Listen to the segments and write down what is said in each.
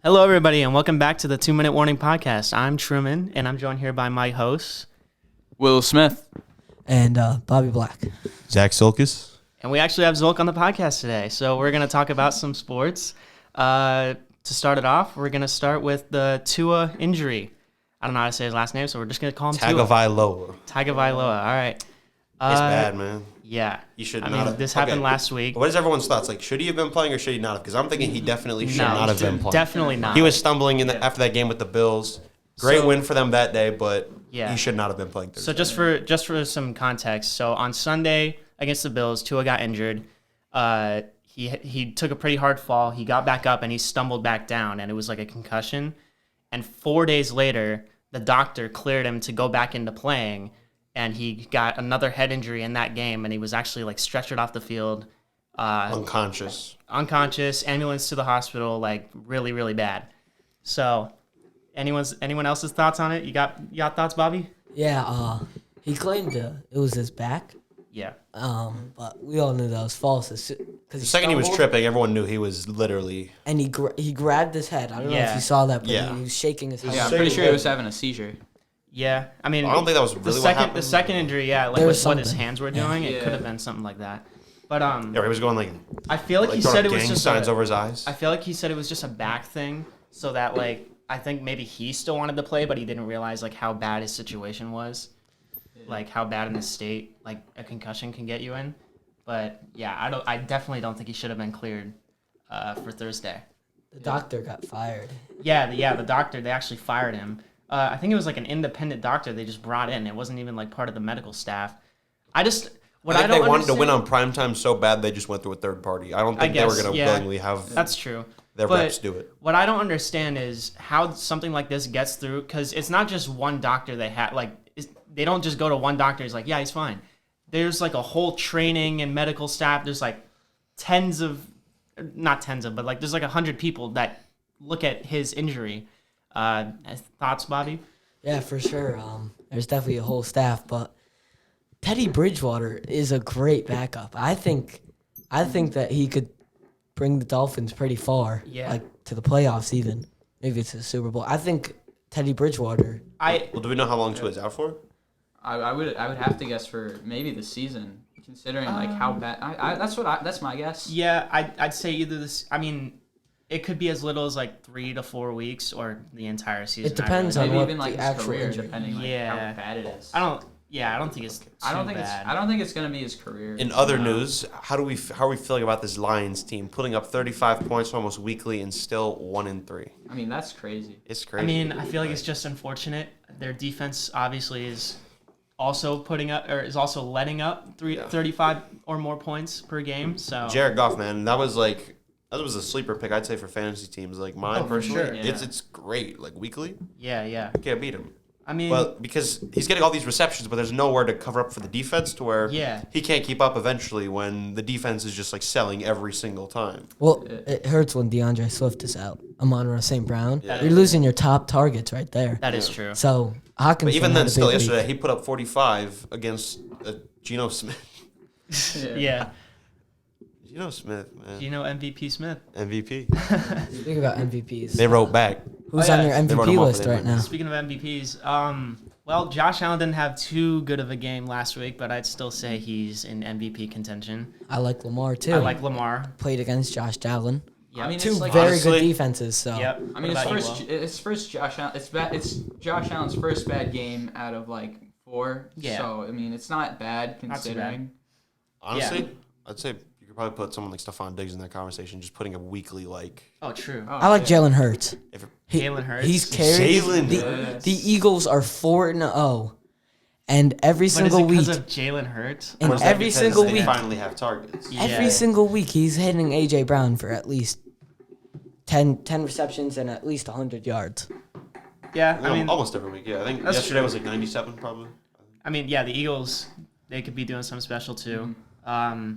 Hello, everybody, and welcome back to the 2-Minute Warning Podcast. I'm Truman, and I'm joined here by my hosts. Will Smith. And Bobby Black. Zack Sulkis. And we actually have Zolk on the podcast today, so we're going to talk about some sports. To start it off, we're going to start with the Tua Injury. I don't know how to say his last name, so we're just going to call him Tua. Tagovailoa, all right. It's bad, man. Yeah. He should I not mean, have. this happened last week. What is everyone's thoughts? Like, should he have been playing or should he not have? Because I'm thinking he definitely should not have been playing. Definitely not. He was stumbling after that game with the Bills. Great win for them that day, but Yeah. he should not have been playing Thursday. So just for some context, so on Sunday against the Bills, Tua got injured. He took a pretty hard fall. He got back up and he stumbled back down, and it was like a concussion. And 4 days later, the doctor cleared him to go back into playing, and he got another head injury in that game, and he was actually like stretchered off the field. Unconscious, ambulance to the hospital, like really, really bad. So anyone else's thoughts on it? You got thoughts, Bobby? Yeah, he claimed it was his back. Yeah. But we all knew that was false. the second he was tripping, everyone knew he was literally... And he grabbed his head. I don't know if you saw that, but he was shaking his head. Yeah, I'm pretty sure he was having a seizure. Yeah, I mean... I don't think that was really what happened. The second injury, like with what his hands were doing, it could have been something like that. But Yeah, he was going like... I feel like he said it was just signs over his eyes. I feel like he said it was just a back thing, so that like I think maybe he still wanted to play, but he didn't realize like how bad his situation was, like how bad in the state like a concussion can get you in. But yeah, I definitely don't think he should have been cleared for Thursday. The doctor got fired. Yeah, the doctor, they actually fired him. I think it was like an independent doctor they just brought in. It wasn't even like part of the medical staff. I think they wanted to win on primetime so bad they just went through a third party. I don't think they were going to willingly have that's true. Their reps do it. What I don't understand is how something like this gets through, because it's not just one doctor they have. Like, they don't just go to one doctor. He's like, yeah, he's fine. There's like a whole training and medical staff. There's like not tens of, but like there's like 100 people that look at his injury. Thoughts, Bobby? Yeah, for sure. There's definitely a whole staff, but Teddy Bridgewater is a great backup. I think that he could bring the Dolphins pretty far, like to the playoffs even. Maybe it's a Super Bowl. I think Teddy Bridgewater. Well, do we know how long Tua is out for? I would have to guess for maybe the season, considering like how bad. That's my guess. Yeah, I'd say either this. I mean, it could be as little as like 3 to 4 weeks or the entire season. It depends on maybe what even like the his actual career, injury. depending like how bad it is. I don't think it's too bad. I don't think it's gonna be his career. In other news, how are we feeling about this Lions team putting up 35 points almost weekly and still 1-3? I mean, that's crazy. It's crazy. I mean, I feel like it's just unfortunate. Their defense obviously is also letting up 35 or more points per game. So Jared Goff, man, that was a sleeper pick, I'd say, for fantasy teams. Like mine personally, sure. It's great. Like weekly, yeah. you can't beat him. I mean, well, because he's getting all these receptions, but there's nowhere to cover up for the defense to where he can't keep up eventually when the defense is just like selling every single time. Well, it hurts when DeAndre Swift is out. Amon-Ra St. Brown. Yeah. You're losing your top targets right there. That is true. So Hawkinson. But even then, still yesterday, he put up 45 against Geno Smith. Yeah. Geno Smith, man. Geno MVP Smith. MVP. Speaking about MVPs. They wrote back. Who's on your MVP list right now? Speaking of MVPs, well, Josh Allen didn't have too good of a game last week, but I'd still say he's in MVP contention. I like Lamar, too. I like Lamar. Played against Josh Allen. Yep. I mean, two it's like, very good defenses. So. Yep. I mean, it's first Josh Allen. It's Josh Allen's first bad game out of like 4. Yeah. So I mean, it's not bad considering. Honestly, I'd say you could probably put someone like Stephon Diggs in that conversation, just putting a weekly like. Oh, true. I like Jalen Hurts. Jalen Hurts. He's carried. The Eagles are 4-0. And every single week. Because of Jalen Hurts? And every single week. They finally have targets. Yeah. Every single week, he's hitting A.J. Brown for at least 10 receptions and at least 100 yards. Yeah, I mean. Almost every week, yeah. I think yesterday was like 97 probably. I mean, yeah, the Eagles, they could be doing something special too. I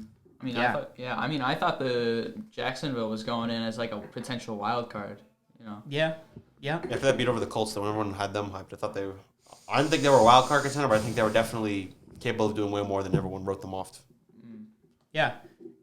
thought the Jacksonville was going in as like a potential wild card. You know. Yeah. After that beat over the Colts, though, everyone had them hyped. I didn't think they were a wild card contender, but I think they were definitely capable of doing way more than everyone wrote them off. Yeah.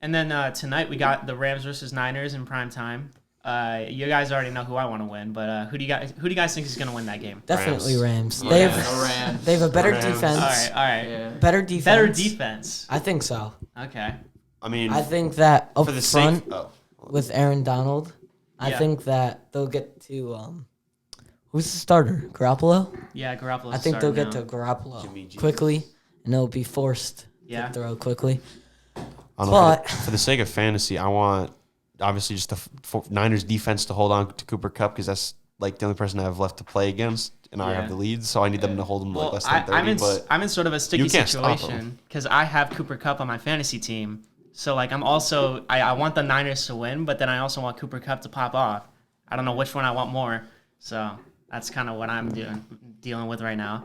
And then tonight we got the Rams versus Niners in prime time. You guys already know who I want to win, but who do you guys think is going to win that game? Definitely Rams. Yeah, They Rams. have a better Rams. defense. All right. Yeah. Better defense. Better defense. I think so. Okay. I mean, I think that up for the front sake. Oh. with Aaron Donald, I Yeah. think that they'll get to who's the starter? Garoppolo? Yeah, Garoppolo's I think they'll starting get now. to Garoppolo Jimmy G. quickly, and they'll be forced Yeah. to throw quickly. I don't know, But for the sake of fantasy, I want obviously just the Niners defense to hold on to Cooper Kupp because that's like the only person I have left to play against, and I Yeah. have the lead, so I need them to hold him like Well, less than 30. I'm in sort of a sticky you can't stop situation because I have Cooper Kupp on my fantasy team. So like I'm also I want the Niners to win, but then I also want Cooper Kupp to pop off. I don't know which one I want more. So that's kind of what I'm dealing with right now.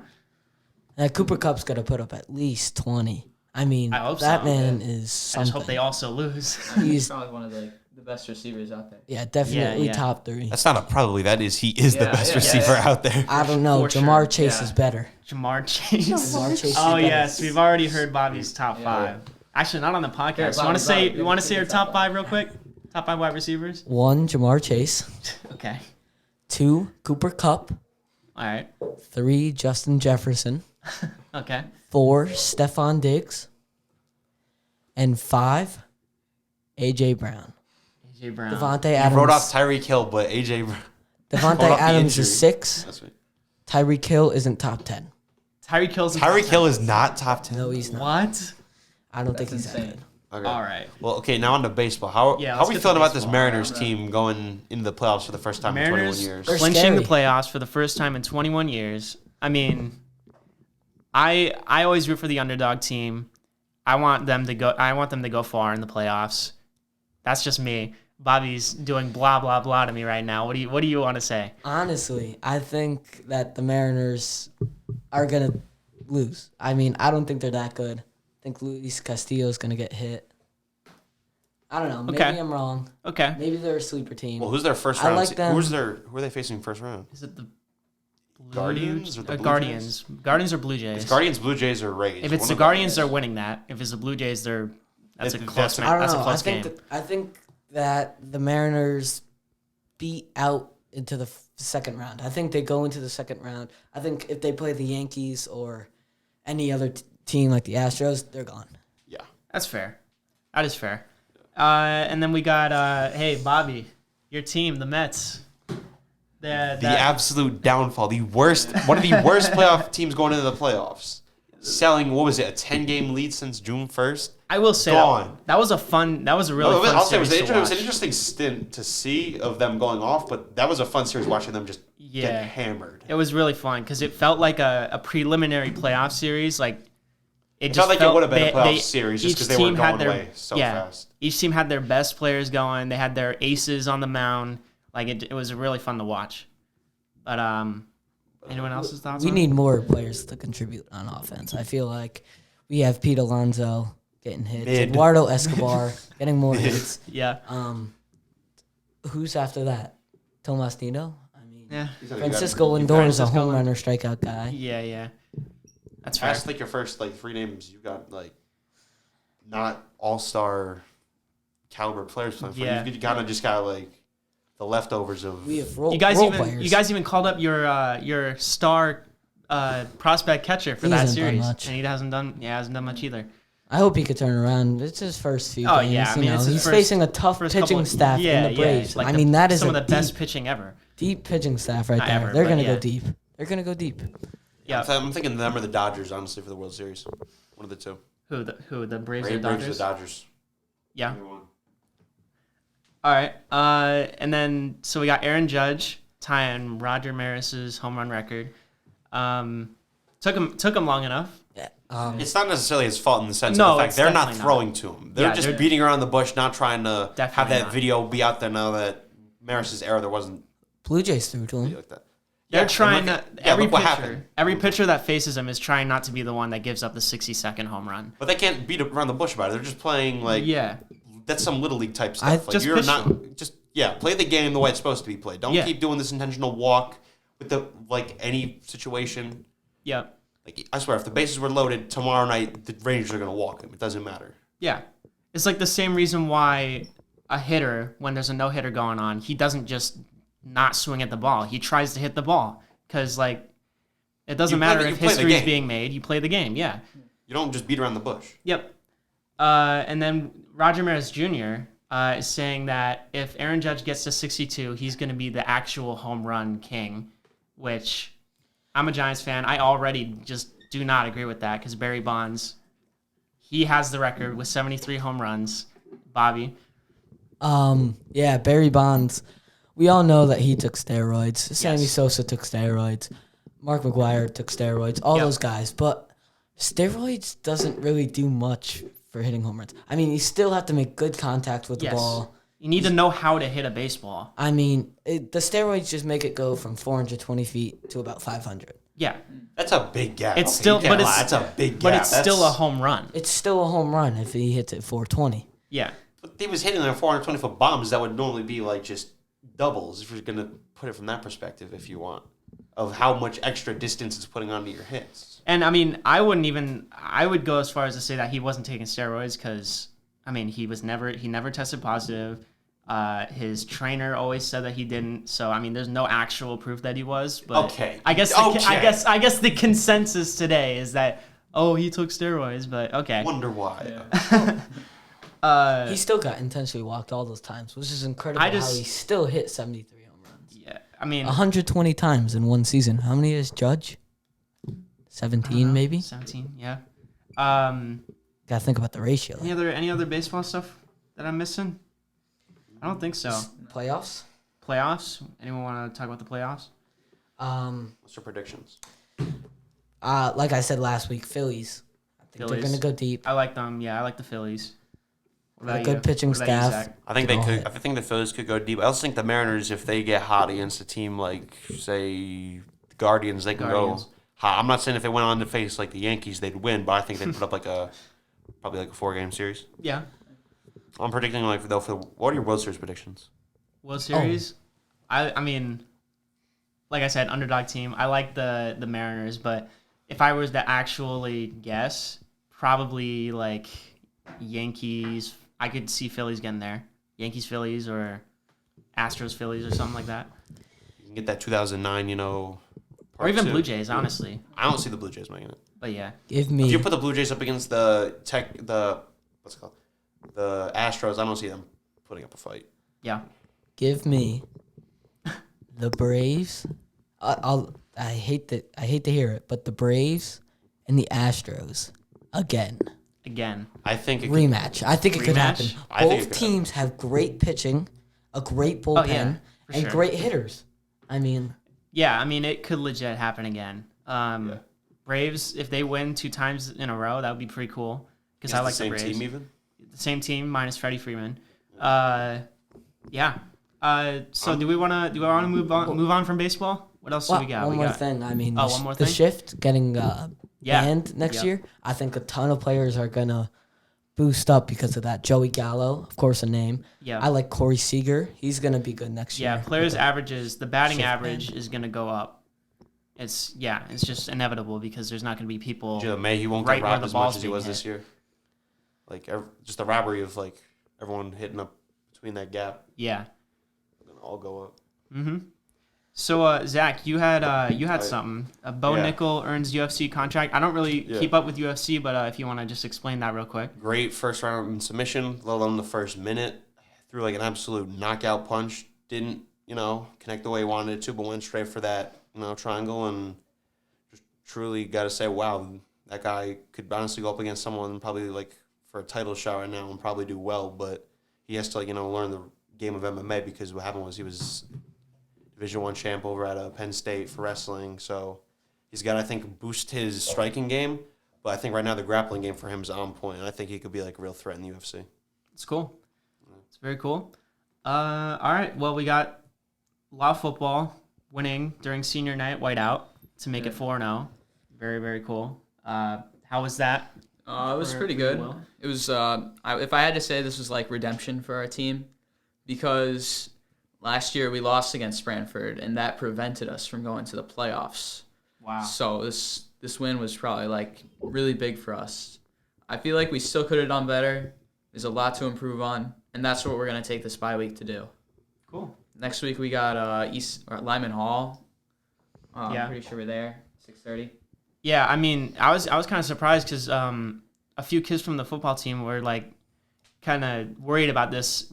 Cooper Kupp's got to put up at least 20. I mean, I hope that so. man Yeah. is I something. just hope they also lose. He's He's probably one of the best receivers out there. yeah, definitely Yeah. top 3. That's not a probably. That is he is the Yeah, best yeah, receiver yeah. out there. I don't know. For Jamar sure. Chase Yeah. is better. Jamar Chase. Jamar Chase is Oh better. yes, we've already heard Bobby's top Yeah. 5. Actually, not on the podcast. Here, you Bobby, want to say Bobby, you want to give say me your the top top 5 real quick? Top 5 wide receivers. 1, Jamar Chase. Okay. 2, Cooper Kupp. All right. 3, Justin Jefferson. Okay. 4, Stephon Diggs. And 5, A.J. Brown. AJ Brown. Devontae He Adams. wrote off Tyreek Hill, but AJ. Devontae wrote off the Adams is injury. 6. That's right. Tyreek Hill isn't top 10. Tyreek Hill's in Tyreek top Hill is not top 10. No, he's 10. not. What? I don't think That's he's insane. that good. Okay. All right. Well, okay, now on to baseball. How Yeah, are let's we get to feeling about this baseball. Mariners Alright. team going into the playoffs for the first time Mariners in 21 years? They're clinching the scary. playoffs for the first time in 21 years. I mean, I always root for the underdog team. I want them to go far in the playoffs. That's just me. Bobby's doing blah blah blah to me right now. What do you want to say? Honestly, I think that the Mariners are going to lose. I mean, I don't think they're that good. I think Luis Castillo's going to get hit. I don't know. Maybe Okay. I'm wrong. Okay. Maybe they're a sleeper team. Well, who's their first I round? like them. Who are they facing first round? Is it the Guardians or the Blue Guardians? Guardians or Blue Jays? It's Guardians, Blue Jays, or Rays. If it's One the of Guardians, them. they're winning that. If it's the Blue Jays, that's a It- close. that's- Man, I don't that's know. a close game. I think that the Mariners beat out into the second round. I think they go into the second round. I think if they play the Yankees or any other team like the Astros, they're gone. Yeah. That's fair. That is fair. And then we got hey Bobby, your team, the Mets. The absolute downfall. One of the worst playoff teams going into the playoffs. Selling, what was it, a 10-game lead since June 1st? I will say Gone. that was a really fun I'll say it series was, to it was an watch. interesting stint to see of them going off, but that was a fun series watching them just Yeah. get hammered. It was really fun because it felt like a preliminary playoff series. Like It felt like it would have been a playoff they- series just each because they were team had going away so fast. Each team had their best players going. They had their aces on the mound. Like it was really fun to watch. But anyone else's thoughts? We on need more players to contribute on offense. I feel like we have Pete Alonso getting hits, Mid. Eduardo Escobar getting more hits. it? Yeah. Who's after that? Tomas Nino? I mean, Yeah. Francisco Lindor is a home runner strikeout guy. Yeah. That's fair. That's like your first 3 names you got not all-star caliber players playing for you. Yeah. You kind of just got the leftovers of. We have role You guys players. even called up your star prospect catcher for He that hasn't done series, much. and he hasn't done much either. I hope he could turn around. It's his first few Oh, games. yeah. I mean, it's his he's first- facing a tough first pitching couple- staff in the Braves. like I mean, that is some of a the best pitching ever. deep pitching staff right Not there. ever, They're but gonna yeah. go deep. They're gonna go deep. Yeah. I'm thinking them or the Dodgers, honestly, for the World Series. One of the two. Who the Braves Braves or Dodgers? or the Dodgers. Yeah. Either one. All right. And then so we got Aaron Judge tying Roger Maris's home run record. Took him long enough. Yeah. It's not necessarily his fault in the sense No, of the fact it's they're not definitely not. throwing to him. They're Yeah, just they're- beating around the bush, not trying to have Definitely that not. video be out there now that Maris's era there wasn't Blue Jays threw to him. like that. They're Yeah, trying and to. look- Every look what pitcher, happened. every pitcher that faces him is trying not to be the one that gives up the 60-second home run. But they can't beat around the bush about it. They're just playing Yeah. that's some little league type I- stuff. Just You're pitch not them. play the game the way it's supposed to be played. Don't Yeah. keep doing this intentional walk with the any situation. Yeah. I swear, if the bases were loaded tomorrow night, the Rangers are gonna walk him. It doesn't matter. Yeah. It's like the same reason why a hitter when there's a no-hitter going on, he doesn't just not swing at the ball. He tries to hit the ball because, like, it doesn't matter if history is being made. You play the game, yeah. You don't just beat around the bush. Yep. And then Roger Maris Jr. Is saying that if Aaron Judge gets to 62, he's going to be the actual home run king, which I'm a Giants fan. I already just do not agree with that because Barry Bonds, he has the record with 73 home runs. Bobby? Yeah, Barry Bonds. We all know that he took steroids. Sammy Yes. Sosa took steroids. Mark McGwire took steroids. All those guys. But steroids doesn't really do much for hitting home runs. I mean, you still have to make good contact with the ball. You need to know how to hit a baseball. I mean, the steroids just make it go from 420 feet to about 500. Yeah. That's a big gap. It's still, but that's a big gap. But it's still a home run. It's still a home run if he hits it 420. Yeah. But he was hitting their 420-foot bombs that would normally be like just doubles if you're going to put it from that perspective, if you want, of how much extra distance it's putting onto your hits. And I mean, I would go as far as to say that he wasn't taking steroids because, I mean, he never tested positive. His trainer always said that he didn't. So I mean, there's no actual proof that he was. But okay. I guess the consensus today is that he took steroids. But okay. Wonder why. Yeah. He still got intentionally walked all those times, which is incredible. How he still hit 73 home runs. Yeah, I mean 120 times in one season. How many is Judge? 17 maybe. 17. Yeah. Gotta think about the ratio. Any other baseball stuff that I'm missing? I don't think so. Playoffs? Playoffs? Anyone want to talk about the playoffs? What's your predictions? Like I said last week, Phillies. I think they're gonna go deep. I like them. Yeah, I like the Phillies. A good pitching staff. I think they could. I think the Phillies could go deep. I also think the Mariners, if they get hot against a team like, say, the Guardians, they can go hot. I'm not saying if they went on to face like the Yankees, they'd win, but I think they'd put up probably a 4-game series. Yeah. I'm predicting what are your World Series predictions? World Series? I mean, like I said, underdog team. I like the Mariners, but if I was to actually guess, probably like Yankees. I could see Phillies getting there. Yankees, Phillies, or Astros, Phillies, or something like that. You can get that 2009, or even Blue Jays, honestly. I don't see the Blue Jays making it. But yeah. Give me. If you put the Blue Jays up against the what's it called? The Astros, I don't see them putting up a fight. Yeah. Give me the Braves. I hate to hear it, but the Braves and the Astros again. I think rematch. I think it could happen. Both teams happen. have great pitching, a great bullpen, and great hitters. I mean, it could legit happen again. Braves, if they win 2 times in a row, that would be pretty cool. Because I like the Braves. Same team even. The same team minus Freddie Freeman. So do we want to move on from baseball? What else do we got? One more thing. I mean, one more thing? The shift getting banned next year. I think a ton of players are gonna boost up because of that. Joey Gallo, of course, a name. Yeah. I like Corey Seager. He's gonna be good next year. Yeah, players' averages, the batting average is gonna go up. It's just inevitable because there's not gonna be people. He won't get robbed as much as he was this year. Like just the robbery of like everyone hitting up between that gap. Yeah. They're gonna all go up. Mm-hmm. So Zach, you had something. Bo Nickel earns UFC contract. I don't really keep up with UFC, but if you want to just explain that real quick. Great first round submission, let alone the first minute. Threw like an absolute knockout punch. Didn't connect the way he wanted it to, but went straight for that triangle, and just truly got to say, wow, that guy could honestly go up against someone probably like for a title shot right now and probably do well, but he has to learn the game of MMA because what happened was he was Division I champ over at Penn State for wrestling, so he's got to, I think, boost his striking game, but I think right now the grappling game for him is on point, and I think he could be like a real threat in the UFC. It's cool. It's very cool. All right, well, we got a lot of football winning during senior night, whiteout, to make it 4-0. Very, very cool. How was that? It was pretty good. It was, if I had to say, this was like redemption for our team because last year we lost against Branford, and that prevented us from going to the playoffs. Wow. So this win was probably like really big for us. I feel like we still could have done better. There's a lot to improve on, and that's what we're gonna take this bye week to do. Cool. Next week we got Lyman Hall. Yeah. I'm pretty sure we're there. 6:30. Yeah, I mean, I was kind of surprised because a few kids from the football team were like kind of worried about this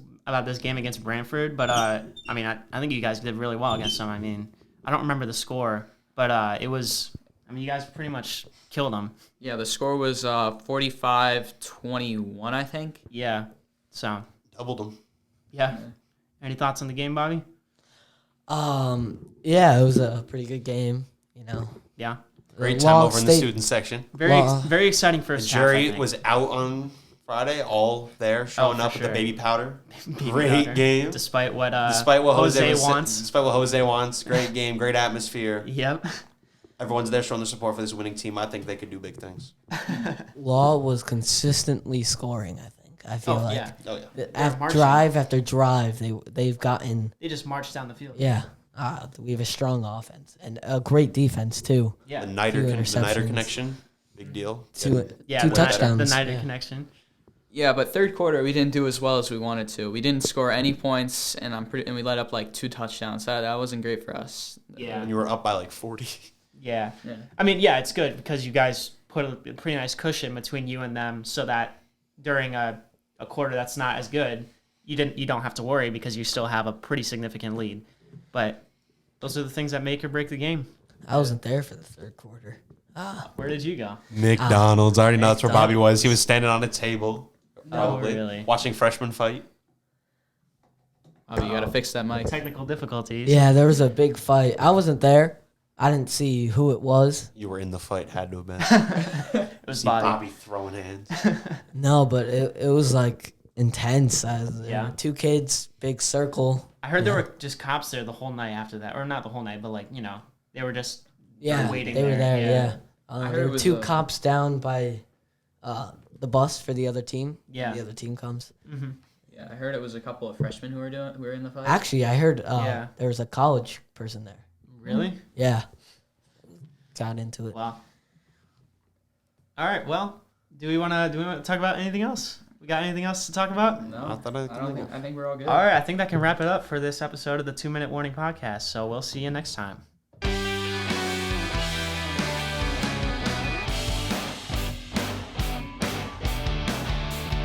game against Brantford, but I mean, I think you guys did really well against them. I mean, I don't remember the score, but it was. I mean, you guys pretty much killed them. Yeah, the score was 45-21, I think. Yeah, so Doubled them. yeah. Any thoughts on the game, Bobby? Yeah, it was a pretty good game. Yeah. Great time over in the student section. Very exciting The first half. jury was out on Friday, all there, showing up with the baby powder. Great game. Despite what Jose wants. Despite what Jose wants. Great game, great atmosphere. Yep. Everyone's there showing their support for this winning team. I think they could do big things. Law was consistently scoring, I think. I feel like. Yeah. Oh, yeah. Drive after drive, they've gotten. They just marched down the field. Yeah. We have a strong offense and a great defense, too. Yeah. The Niter connection, big deal. Two the touchdowns. The Niter connection. Yeah, but third quarter we didn't do as well as we wanted to. We didn't score any points, and we let up like 2 touchdowns. That wasn't great for us. Yeah. And you were up by like 40. Yeah. I mean, yeah, it's good because you guys put a pretty nice cushion between you and them, so that during a quarter that's not as good, you don't have to worry because you still have a pretty significant lead. But those are the things that make or break the game. I wasn't there for the third quarter. Where did you go? McDonald's. I already know that's where Bobby was. He was standing on a table, probably really? watching freshmen fight. Oh, you got to fix that mic. Technical difficulties. Yeah, there was a big fight. I wasn't there. I didn't see who it was. You were in the fight. Had to have been. It was Bobby throwing hands. No, but it was like intense. Yeah. 2 kids, big circle. I heard there were just cops there the whole night after that, or not the whole night, but they were just waiting. They were there. Yeah. heard There it were was 2 cops down by the bus for the other team. Yeah. The other team comes. Mm-hmm. Yeah, I heard it was a couple of freshmen who were in the fight. Actually, I heard Yeah. there was a college person there. Really? Yeah. Got into it. Wow. All right. Well, do we want to talk about anything else? We got anything else to talk about? No, I think we're all good. All right. I think that can wrap it up for this episode of the 2 Minute Warning Podcast. So we'll see you next time.